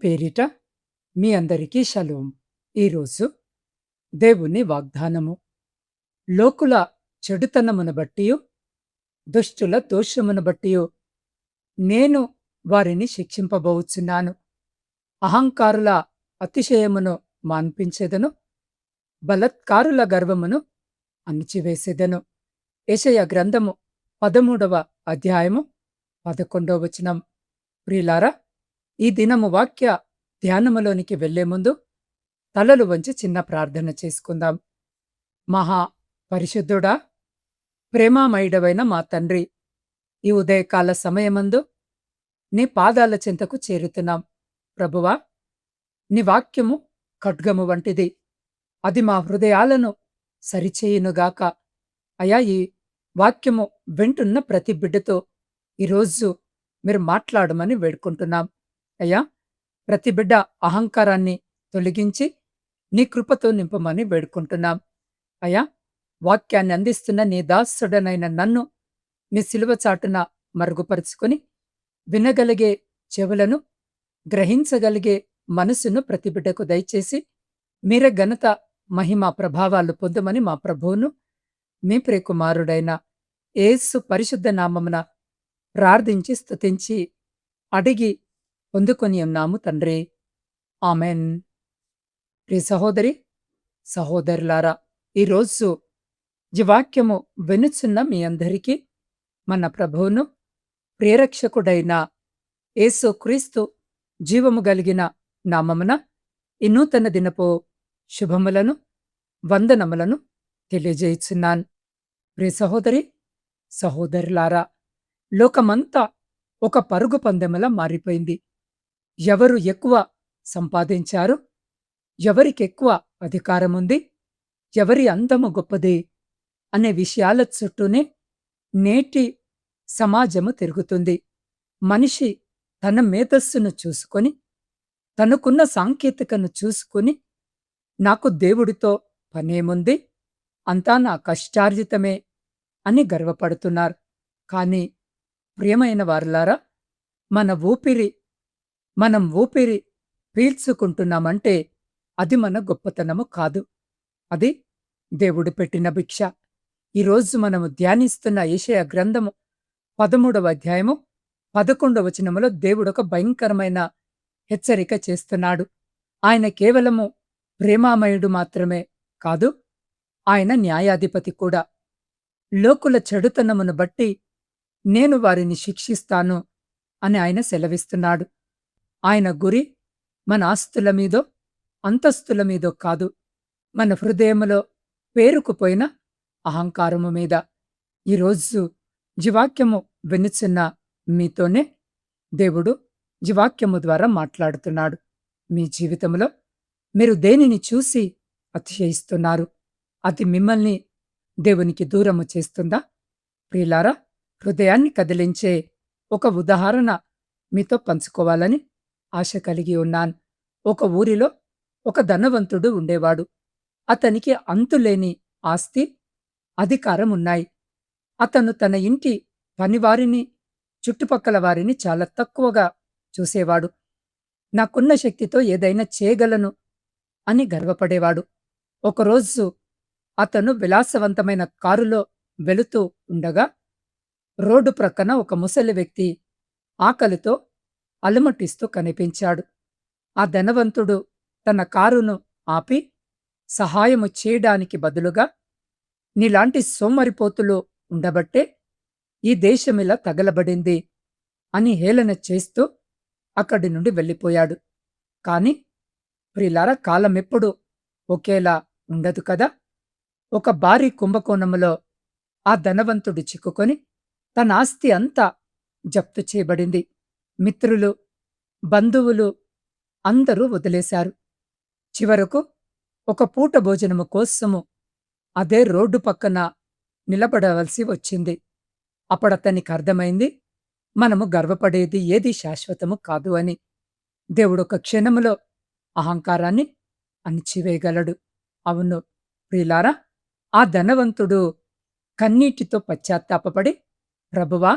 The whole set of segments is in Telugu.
పేరిట మీ అందరికీ షలోం. ఈరోజు దేవుని వాగ్దానము. లోకుల చెడుతనమును బట్టియు, దుష్టుల దోషమును బట్టియు నేను వారిని శిక్షింపబోచున్నాను. అహంకారుల అతిశయమును మాన్పించెదను, బలత్కారుల గర్వమును అణిచివేసెదను. యెషయా గ్రంథము 13వ అధ్యాయము 11వ వచనం. ప్రియులారా, ఈ దినము వాక్య ధ్యానములోనికి వెళ్లే ముందు తలలు వంచి చిన్న ప్రార్థన చేసుకుందాం. మహా పరిశుద్ధుడా, ప్రేమామయుడవైన మా తండ్రి, ఈ ఉదయకాల సమయమందు నీ పాదాల చెంతకు చేరుతున్నాం. ప్రభువా, నీ వాక్యము ఖడ్గము వంటిది, అది మా హృదయాలను సరిచేయునుగాక. అయా, ఈ వాక్యము వింటున్న ప్రతి బిడ్డతో ఈరోజు మీరు మాట్లాడమని వేడుకుంటున్నాం. అయ్యా, ప్రతి బిడ్డ అహంకారాన్ని తొలగించి నీ కృపతో నింపమని వేడుకుంటున్నాం. అయ్యా, వాక్యాన్ని అందిస్తున్న నీ దాసుడనైన నన్ను మీ సిలువ చాటున మరుగుపరుచుకొని వినగలిగే చెవులను, గ్రహించగలిగే మనసును ప్రతి బిడ్డకు దయచేసి మీరే ఘనత, మహిమ, ప్రభావాలు పొందమని మా ప్రభువును మీ ప్రియకుమారుడైన యేసు పరిశుద్ధ నామమున ప్రార్థించి స్తుతించి అడిగి పొందుకొని ఉన్నాము తండ్రి. ఆమెన్. ప్రియ సహోదరి, సహోదరులారా, ఈరోజు ఈ వాక్యము వినుచున్న మీ అందరికీ మన ప్రభువును, ప్రియరక్షకుడైన యేసు క్రీస్తు జీవము గలిగిన నామమున ఈ నూతన దినపు శుభములను, వందనములను తెలియజేయుచున్నాను. ప్రియ సహోదరి, సహోదరులారా, లోకమంతా ఒక పరుగు పందెములా మారిపోయింది. ఎవరు ఎక్కువ సంపాదించారు, ఎవరికెక్కువ అధికారముంది, ఎవరి అందము గొప్పది అనే విషయాల చుట్టూనే నేటి సమాజము తిరుగుతుంది. మనిషి తన మేధస్సును చూసుకొని, తనకున్న సాంకేతికను చూసుకుని, నాకు దేవుడితో పనేముంది, అంతా నా కష్టార్జితమే అని గర్వపడుతున్నారు. కాని ప్రియమైన వారలారా, మనం ఊపిరి పీల్చుకుంటున్నామంటే అది మన గొప్పతనము కాదు, అది దేవుడు పెట్టిన భిక్ష. ఈరోజు మనము ధ్యానిస్తున్న యెషయా గ్రంథము 13వ అధ్యాయము 11వ వచనములో దేవుడొక భయంకరమైన హెచ్చరిక చేస్తున్నాడు. ఆయన కేవలము ప్రేమామయుడు మాత్రమే కాదు, ఆయన న్యాయాధిపతి కూడా. లోకుల చెడుతనమును బట్టి నేను వారిని శిక్షిస్తాను అని ఆయన సెలవిస్తున్నాడు. ఆయన గురి మన ఆస్తుల మీదో, అంతస్తుల మీదో కాదు, మన హృదయములో పేరుకుపోయిన అహంకారము మీద. ఈరోజు జీవాక్యము వినుచున్న మీతోనే దేవుడు జీవాక్యము ద్వారా మాట్లాడుతున్నాడు. మీ జీవితంలో మీరు దేనిని చూసి అతిశయిస్తున్నారు? అది మిమ్మల్ని దేవునికి దూరము చేస్తుందా? ప్రియులారా, హృదయాన్ని కదిలించే ఒక ఉదాహరణ మీతో పంచుకోవాలని ఆశ కలిగి ఉన్నాను. ఒక ఊరిలో ఒక ధనవంతుడు ఉండేవాడు. అతనికి అంతులేని ఆస్తి, అధికారం ఉన్నాయి. అతను తన ఇంటి పనివారిని, చుట్టుపక్కల వారిని చాలా తక్కువగా చూసేవాడు. నాకున్న శక్తితో ఏదైనా చేయగలను అని గర్వపడేవాడు. ఒకరోజు అతను విలాసవంతమైన కారులో వెళుతూ ఉండగా రోడ్డు ప్రక్కన ఒక ముసలి వ్యక్తి ఆకలితో అలమటిస్తూ కనిపించాడు. ఆ ధనవంతుడు తన కారును ఆపి సహాయము చేయడానికి బదులుగా, నీలాంటి సోమరిపోతులు ఉండబట్టే ఈ దేశమిలా తగలబడింది అని హేళన చేస్తూ అక్కడి నుండి వెళ్ళిపోయాడు. కాని ప్రియులారా, కాలమెప్పుడు ఒకేలా ఉండదు కదా. ఒక భారీ కుంభకోణములో ఆ ధనవంతుడు చిక్కుకొని తన ఆస్తి అంతా జప్తు చేయబడింది. మిత్రులు, బంధువులు అందరూ వదిలేశారు. చివరకు ఒక పూట భోజనము కోసము అదే రోడ్డు పక్కన నిలబడవలసి వచ్చింది. అప్పుడతనికి అర్థమైంది, మనము గర్వపడేది ఏది శాశ్వతము కాదు అని. దేవుడొక క్షణములో అహంకారాన్ని అణిచివేయగలడు. అవును ప్రియులారా, ఆ ధనవంతుడు కన్నీటితో పశ్చాత్తాపపడి, ప్రభువా,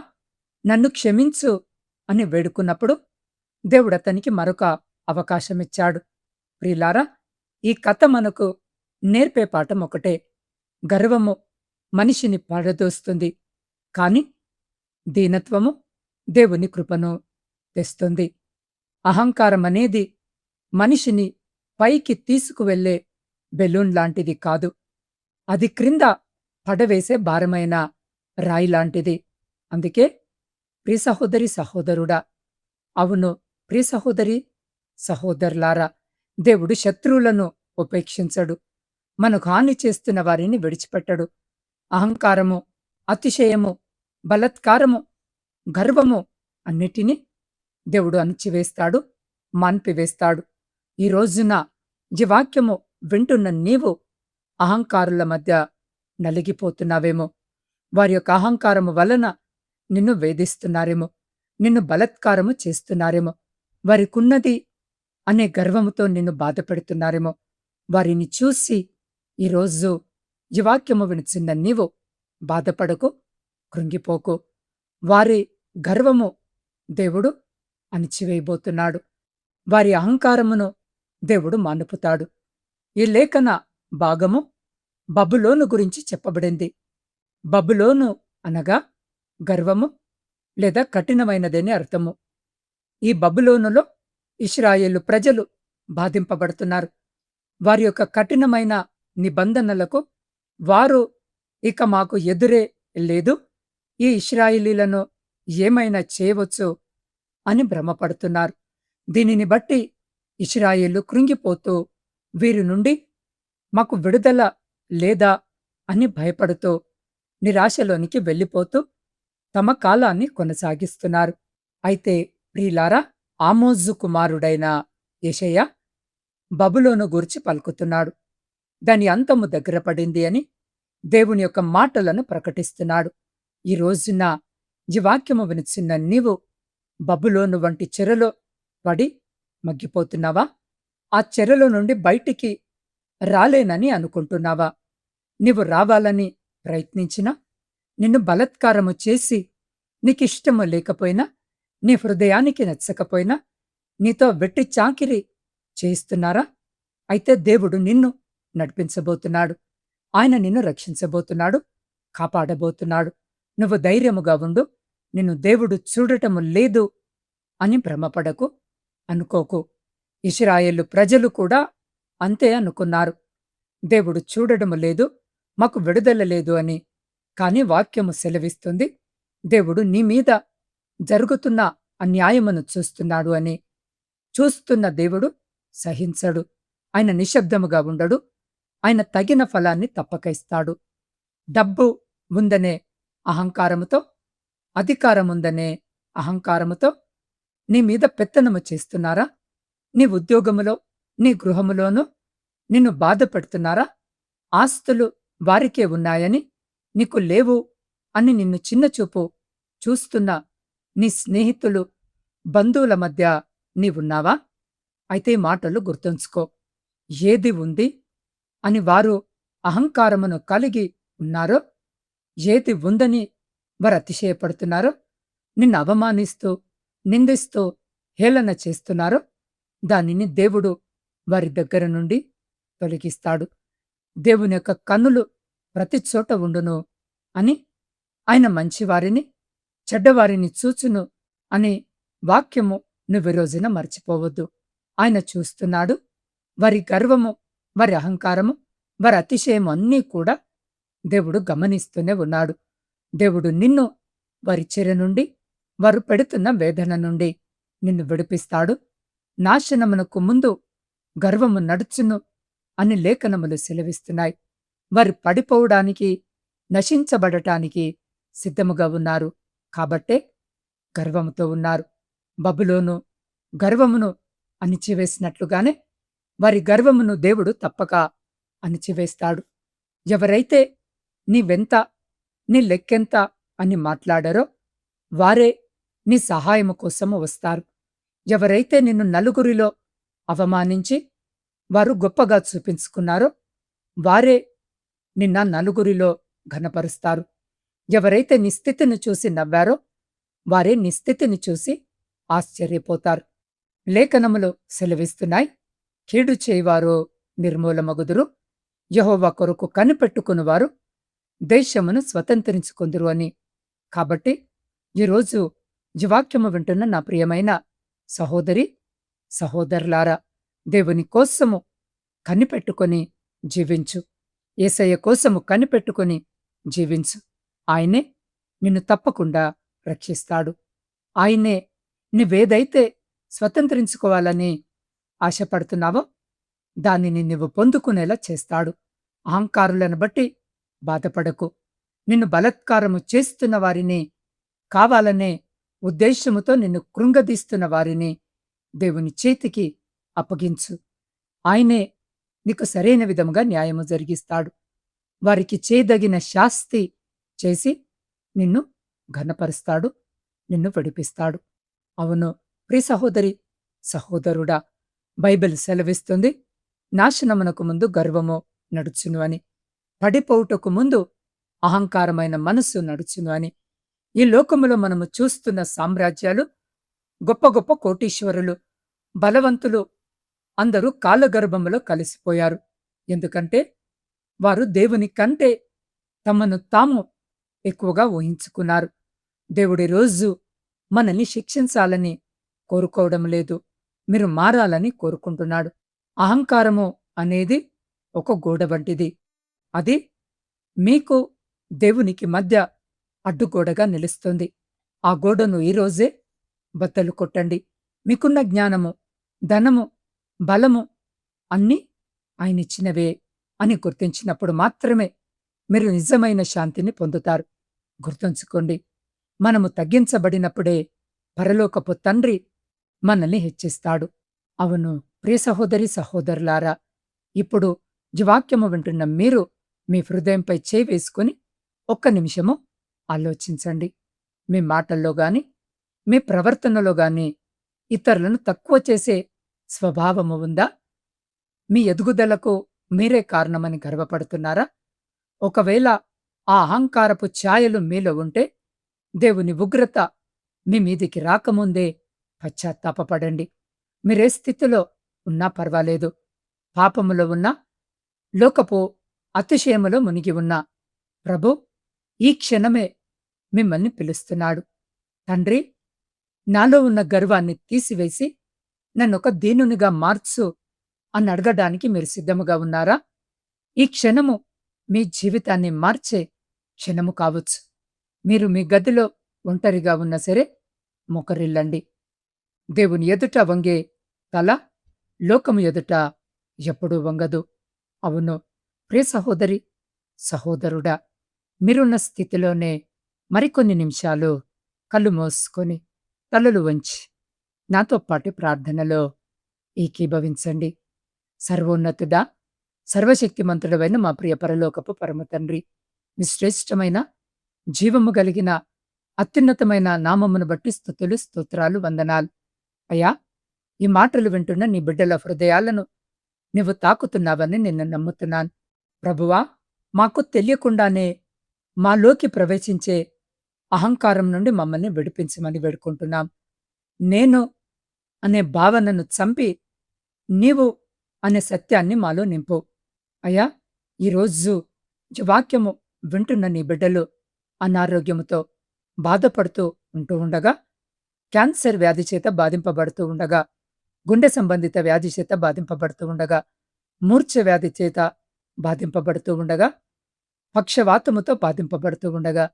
నన్ను క్షమించు అని వేడుకున్నప్పుడు దేవుడతనికి మరొక అవకాశమిచ్చాడు. ప్రియులారా, ఈ కథ మనకు నేర్పే పాఠం ఒకటే. గర్వము మనిషిని పడదోస్తుంది, కాని దీనత్వము దేవుని కృపను తెస్తుంది. అహంకారమనేది మనిషిని పైకి తీసుకువెళ్ళే బెలూన్ లాంటిది కాదు. అది క్రింద పడవేసే భారమైన రాయిలాంటిది. అందుకే ప్రియ సహోదరి సహోదరుడా, అవును ప్రియ సహోదరి సహోదరులారా, దేవుడు శత్రువులను ఉపేక్షించడు. మనకు హాని చేస్తున్న వారిని విడిచిపెట్టడు. అహంకారము, అతిశయము, బలత్కారము, గర్వము అన్నిటినీ దేవుడు అణిచివేస్తాడు, మాన్పివేస్తాడు. ఈ రోజున ఈ వాక్యము వింటున్న నీవు అహంకారుల మధ్య నలిగిపోతున్నావేమో. వారి యొక్క అహంకారము వలన నిన్ను వేధిస్తున్నారేమో, నిన్ను బలత్కారము చేస్తున్నారేమో, వారికున్నది అనే గర్వముతో నిన్ను బాధపెడుతున్నారేమో. వారిని చూసి ఈరోజు ఈ వాక్యము వినిచిన్న నీవు బాధపడకు, కృంగిపోకు. వారి గర్వము దేవుడు అణిచివేయబోతున్నాడు. వారి అహంకారమును దేవుడు మానుపుతాడు. ఈ లేఖన భాగము బబులోను గురించి చెప్పబడింది. బబులోను అనగా గర్వము లేదా కఠినమైనదని అర్థము. ఈ బబులోనులో ఇశ్రాయేలు ప్రజలు బాధింపబడుతున్నారు. వారి యొక్క కఠినమైన నిబంధనలకు వారు ఇక మాకు ఎదురే లేదు, ఈ ఇశ్రాయేలీలను ఏమైనా చేయవచ్చు అని భ్రమపడుతున్నారు. దీనిని బట్టి ఇశ్రాయేలు కృంగిపోతూ వీరి నుండి మాకు విడుదల లేదా అని భయపడుతూ నిరాశలోనికి వెళ్ళిపోతూ తమ కాలాన్ని కొనసాగిస్తున్నారు. అయితే ప్రియులారా, ఆమోజు కుమారుడైన యెషయా బబులోను గూర్చి పలుకుతున్నాడు. దాని అంతము దగ్గర పడింది అని దేవుని యొక్క మాటలను ప్రకటిస్తున్నాడు. ఈ రోజున ఈ వాక్యము వినిచిన్న నీవు బబులోను వంటి చెరలో పడి మగ్గిపోతున్నావా? ఆ చెరలో నుండి బయటికి రాలేనని అనుకుంటున్నావా? నీవు రావాలని ప్రయత్నించినా, నిన్ను బలత్కారము చేసి నీకిష్టము లేకపోయినా, నీ హృదయానికి నచ్చకపోయినా, నీతో వెట్టి చాకిరి చేయిస్తున్నారా? అయితే దేవుడు నిన్ను నడిపించబోతున్నాడు. ఆయన నిన్ను రక్షించబోతున్నాడు, కాపాడబోతున్నాడు. నువ్వు ధైర్యముగా ఉండు. నిన్ను దేవుడు చూడటము లేదు అని భ్రమపడకు, అనుకోకు. ఇశ్రాయేలు ప్రజలు కూడా అంతే అనుకున్నారు. దేవుడు చూడడము లేదు, మాకు విడుదల లేదు అని. కాని వాక్యము సెలవిస్తుంది, దేవుడు నీ మీద జరుగుతున్న అన్యాయమును చూస్తున్నాడు అని. చూస్తున్న దేవుడు సహించడు. ఆయన నిశ్శబ్దముగా ఉండడు. ఆయన తగిన ఫలాన్ని తప్పక ఇస్తాడు. డబ్బు ఉందనే అహంకారముతో, అధికారముందనే అహంకారముతో నీ మీద పెత్తనము చేస్తున్నారా? నీ ఉద్యోగములో, నీ గృహములోనూ నిన్ను బాధపెడుతున్నారా? ఆస్తులు వారికే ఉన్నాయని, నీకు లేవు అని నిన్ను చిన్నచూపు చూస్తున్న నీ స్నేహితులు, బంధువుల మధ్య నీవున్నావా? అయితే ఈ మాటలు గుర్తుంచుకో. ఏది ఉంది అని వారు అహంకారమును కలిగి ఉన్నారో, ఏది ఉందని వారు అతిశయపడుతున్నారో, నిన్ను అవమానిస్తూ, నిందిస్తూ, హేళన చేస్తున్నారో, దానిని దేవుడు వారి దగ్గర నుండి తొలగిస్తాడు. దేవుని యొక్క కన్నులు ప్రతి చోట ఉండును అని, ఆయన మంచివారిని, చెడ్డవారిని చూచును అని వాక్యము నువ్వు రోజున మర్చిపోవద్దు. ఆయన చూస్తున్నాడు. వారి గర్వము, వారి అహంకారము, వారి అతిశయము అన్నీ కూడా దేవుడు గమనిస్తూనే ఉన్నాడు. దేవుడు నిన్ను వారి చెర నుండి, వారు పెడుతున్న వేదన నుండి నిన్ను విడిపిస్తాడు. నాశనమునకు ముందు గర్వము నడుచును అని లేఖనములు సెలవిస్తున్నాయి. వారు పడిపోవడానికి, నశించబడటానికి సిద్ధముగా ఉన్నారు. కాబట్టే గర్వముతో ఉన్నారు. బబులోను గర్వమును అణిచివేసినట్లుగానే వారి గర్వమును దేవుడు తప్పక అణిచివేస్తాడు. ఎవరైతే నీవెంత, నీ లెక్కెంత అని మాట్లాడారో వారే నీ సహాయము కోసము వస్తారు. ఎవరైతే నిన్ను నలుగురిలో అవమానించి వారు గొప్పగా చూపించుకున్నారో వారే నిన్న నలుగురిలో ఘనపరుస్తారు. ఎవరైతే నీ స్థితిని చూసి నవ్వారో వారే నీ స్థితిని చూసి ఆశ్చర్యపోతారు. లేఖనములు సెలవిస్తున్నాయి. కీడు చేయువారు నిర్మూలమగుదురు, యెహోవా కొరకు కనిపెట్టుకునివారు దేశమును స్వతంత్రించుకొందురు అని. కాబట్టి ఈరోజు ఈ వాక్యము వింటున్న నా ప్రియమైన సహోదరి, సహోదరులారా, దేవుని కోసము కనిపెట్టుకొని జీవించు. యేసయ్య కోసము కనిపెట్టుకొని జీవించు. ఆయనే నిన్ను తప్పకుండా రక్షిస్తాడు. ఆయనే నువ్వేదైతే స్వతంత్రించుకోవాలని ఆశపడుతున్నావో దానిని నువ్వు పొందుకునేలా చేస్తాడు. అహంకారులను బట్టి బాధపడకు. నిన్ను బలత్కారము చేస్తున్న వారిని, కావాలనే ఉద్దేశముతో నిన్ను కృంగదీస్తున్న వారిని దేవుని చేతికి అప్పగించు. ఆయనే నీకు సరైన విధముగా న్యాయము జరిగిస్తాడు. వారికి చేయదగిన శాస్తి చేసి నిన్ను ఘనపరుస్తాడు, నిన్ను విడిపిస్తాడు. అవును ప్రియ సహోదరి, సహోదరుడా, బైబిల్ సెలవిస్తుంది, నాశనమునకు ముందు గర్వము నడుచును అని, పడిపోవుటకు ముందు అహంకారమైన మనస్సు నడుచును అని. ఈ లోకములో మనము చూస్తున్న సామ్రాజ్యాలు, గొప్ప గొప్ప కోటీశ్వరులు, బలవంతులు అందరూ కాలగర్భములో కలిసిపోయారు. ఎందుకంటే వారు దేవుని కంటే తమను తాము ఎక్కువగా ఊహించుకున్నారు. దేవుడి రోజు మనల్ని శిక్షించాలని కోరుకోవడం లేదు, మీరు మారాలని కోరుకుంటున్నాడు. అహంకారము అనేది ఒక గోడ వంటిది. అది మీకు దేవునికి మధ్య అడ్డుగోడగా నిలుస్తుంది. ఆ గోడను ఈరోజే బద్దలు కొట్టండి. మీకున్న జ్ఞానము, ధనము, బలము అన్నీ ఆయనిచ్చినవే అని గుర్తించినప్పుడు మాత్రమే మీరు నిజమైన శాంతిని పొందుతారు. గుర్తుంచుకోండి, మనము తగ్గించబడినప్పుడే పరలోకపు తండ్రి మనల్ని హెచ్చిస్తాడు. అవును ప్రియ సహోదరి, సహోదరులారా, ఇప్పుడు ఈ వాక్యము వింటున్న మీరు మీ హృదయంపై చేయి వేసుకుని ఒక్క నిమిషము ఆలోచించండి. మీ మాటల్లో గాని, మీ ప్రవర్తనలో గాని ఇతరులను తక్కువ చేసే స్వభావము ఉందా? మీ ఎదుగుదలకు మీరే కారణమని గర్వపడుతున్నారా? ఒకవేళ ఆ అహంకారపు ఛాయలు మీలో ఉంటే దేవుని ఉగ్రత మీ మీదికి రాకముందే పశ్చాత్తాపపడండి. మీరే స్థితిలో ఉన్నా పర్వాలేదు, పాపములో ఉన్నా, లోకపు అతిశయములో మునిగి ఉన్నా, ప్రభు ఈ క్షణమే మిమ్మల్ని పిలుస్తున్నాడు. తండ్రి, నాలో ఉన్న గర్వాన్ని తీసివేసి నన్నొక దీనునిగా మార్చు అని అడగడానికి మీరు సిద్ధముగా ఉన్నారా? ఈ క్షణము మీ జీవితాన్ని మార్చే క్షణము కావచ్చు. మీరు మీ గదిలో ఒంటరిగా ఉన్నా సరే మోకరిల్లండి. దేవుని ఎదుట వంగే తల లోకము ఎదుట ఎప్పుడూ వంగదు. అవును ప్రియ సహోదరి, సహోదరుడా, మీరున్న స్థితిలోనే మరికొన్ని నిమిషాలు కళ్ళు మూసుకొని తలలు వంచి నాతో పాటు ప్రార్థనలో ఏకీభవించండి. సర్వోన్నతుడా, సర్వశక్తిమంతుడవైన మా ప్రియ పరలోకపు పరమ తండ్రి, మీ శ్రేష్టమైన జీవము కలిగిన అత్యున్నతమైన నామమును బట్టి స్తుతులు, స్తోత్రాలు, వందనాలు. అయ్యా, ఈ మాటలు వింటున్న నీ బిడ్డల హృదయాలను నీవు తాకుతున్నావని నిన్ను నమ్ముతున్నాను. ప్రభువా, మాకు తెలియకుండానే మాలోకి ప్రవేశించే అహంకారం నుండి మమ్మల్ని విడిపించమని వేడుకుంటున్నాం. నేను అనే భావనను చంపి నీవు అనే సత్యాన్ని మాలో నింపు. అయ్యా, ఈరోజు ఈ వాక్యము వింటున్న నీ బిడ్డలు అనారోగ్యముతో బాధపడుతూ ఉంటూ ఉండగా, క్యాన్సర్ వ్యాధి చేత బాధింపబడుతూ ఉండగా, గుండె సంబంధిత వ్యాధి చేత బాధింపబడుతూ ఉండగా, మూర్ఛ వ్యాధి చేత బాధింపబడుతూ ఉండగా, పక్షవాతముతో బాధింపబడుతూ ఉండగా,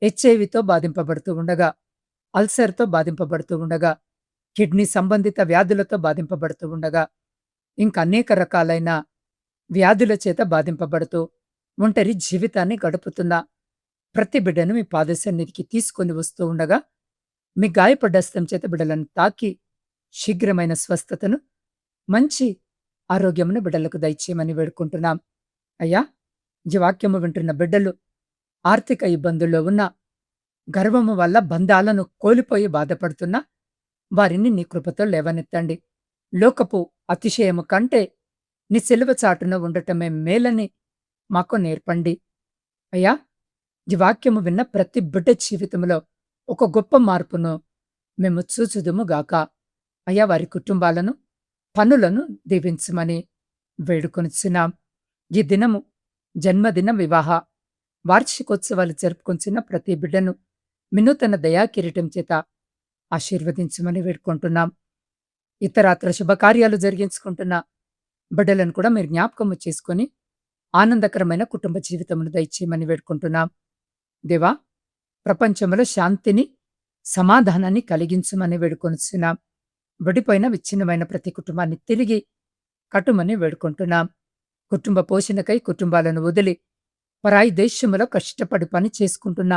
హెచ్ఐవితో బాధింపబడుతూ ఉండగా, అల్సర్తో బాధింపబడుతూ ఉండగా, కిడ్నీ సంబంధిత వ్యాధులతో బాధింపబడుతూ ఉండగా, ఇంకా అనేక రకాలైన వ్యాధుల చేత బాధింపబడుతూ ఒంటరి జీవితాన్ని గడుపుతున్న ప్రతి బిడ్డను మీ పాద సన్నిధికి తీసుకొని వస్తూ ఉండగా, మీ గాయపడ్డ హస్తం చేత బిడ్డలను తాకి శీఘ్రమైన స్వస్థతను, మంచి ఆరోగ్యమును బిడ్డలకు దయచేయమని వేడుకుంటున్నాం. అయ్యా, ఈ వాక్యము వింటున్న బిడ్డలు ఆర్థిక ఇబ్బందుల్లో ఉన్న, గర్వము వల్ల బంధాలను కోల్పోయి బాధపడుతున్న వారిని నీ కృపతో లేవనెత్తండి. లోకపు అతిశయము కంటే నీ సిలువ చాటున ఉండటమే మేలని మాకు నేర్పండి. అయ్యా, ఈ వాక్యము విన్న ప్రతి బిడ్డ జీవితంలో ఒక గొప్ప మార్పును మేము చూచుదుము గాక. అయ్యా వారి కుటుంబాలను, పనులను దీవించమని వేడుకొనుచున్నాం. ఈ దినము జన్మదిన, వివాహ, వార్షికోత్సవాలు జరుపుకొంచున్న ప్రతి బిడ్డను వినూతన దయాకిరీటం చేత ఆశీర్వదించమని వేడుకుంటున్నాం. ఇతరాత్ర శుభకార్యాలు జరిగించుకుంటున్న బిడ్డలను కూడా మీరు జ్ఞాపకము చేసుకొని ఆనందకరమైన కుటుంబ జీవితమును దయచేయమని వేడుకుంటున్నాం. దేవా, ప్రపంచంలో శాంతిని, సమాధానాన్ని కలిగించమని వేడుకొనుచున్నాం. విడిపోయిన విచ్ఛిన్నమైన ప్రతి కుటుంబాన్ని తిరిగి కట్టుమని వేడుకుంటున్నాం. కుటుంబ పోషణకై కుటుంబాలను వదిలి పరాయి దేశములో కష్టపడి పని చేసుకుంటున్న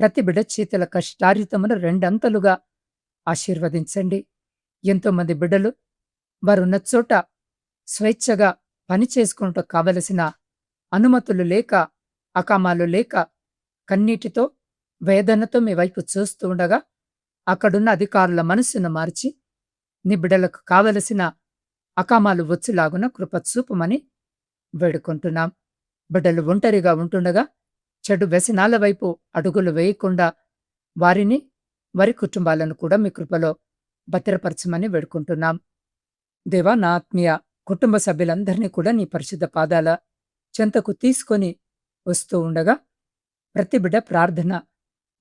ప్రతి బిడ్డ చేతుల కష్టార్జితమును రెండంతలుగా ఆశీర్వదించండి. ఎంతోమంది బిడ్డలు వారున్న చోట స్వేచ్ఛగా పని చేసుకుంటూ కావలసిన అనుమతులు లేక, అకామాలు లేక, కన్నీటితో, వేదనతో మీ వైపు చూస్తూ ఉండగా అక్కడున్న అధికారుల మనస్సును మార్చి నీ బిడ్డలకు కావలసిన అకామాలు వచ్చులాగున కృప చూపమని వేడుకుంటున్నాం. బిడ్డలు ఒంటరిగా ఉంటుండగా చెడు వ్యసనాల వైపు అడుగులు వేయకుండా వారిని, వారి కుటుంబాలను కూడా మీ కృపలో భద్రపరచమని వేడుకుంటున్నాం. దేవా, నా ఆత్మీయ కుటుంబ సభ్యులందరినీ కూడా నీ పరిశుద్ధ పాదాల చెంతకు తీసుకొని వస్తూ ఉండగా ప్రతి బిడ్డ ప్రార్థన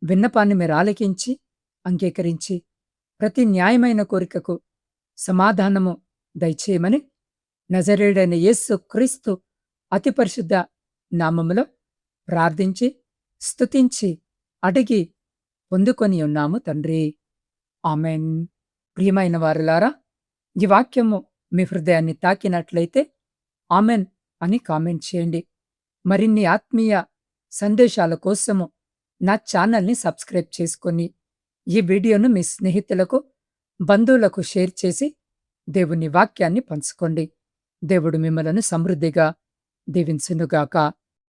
విన్నపాన్ని మీరు ఆలకించి, అంగీకరించి ప్రతి న్యాయమైన కోరికకు సమాధానము దయచేయమని నజరేయుడైన యేసు క్రీస్తు అతి పరిశుద్ధ నామములో ప్రార్థించి, స్తుతించి, అడిగి పొందుకొని ఉన్నాము తండ్రి. ఆమెన్. ప్రియమైన వారులారా, ఈ వాక్యము మీ హృదయాన్ని తాకినట్లయితే ఆమెన్ అని కామెంట్ చేయండి. మరిన్ని ఆత్మీయ సందేశాల కోసము నా ఛానల్ని సబ్స్క్రైబ్ చేసుకొని ఈ వీడియోను మీ స్నేహితులకు, బంధువులకు షేర్ చేసి దేవుని వాక్యాన్ని పంచుకోండి. దేవుడు మిమ్మలను సమృద్ధిగా దీవించునుగాక.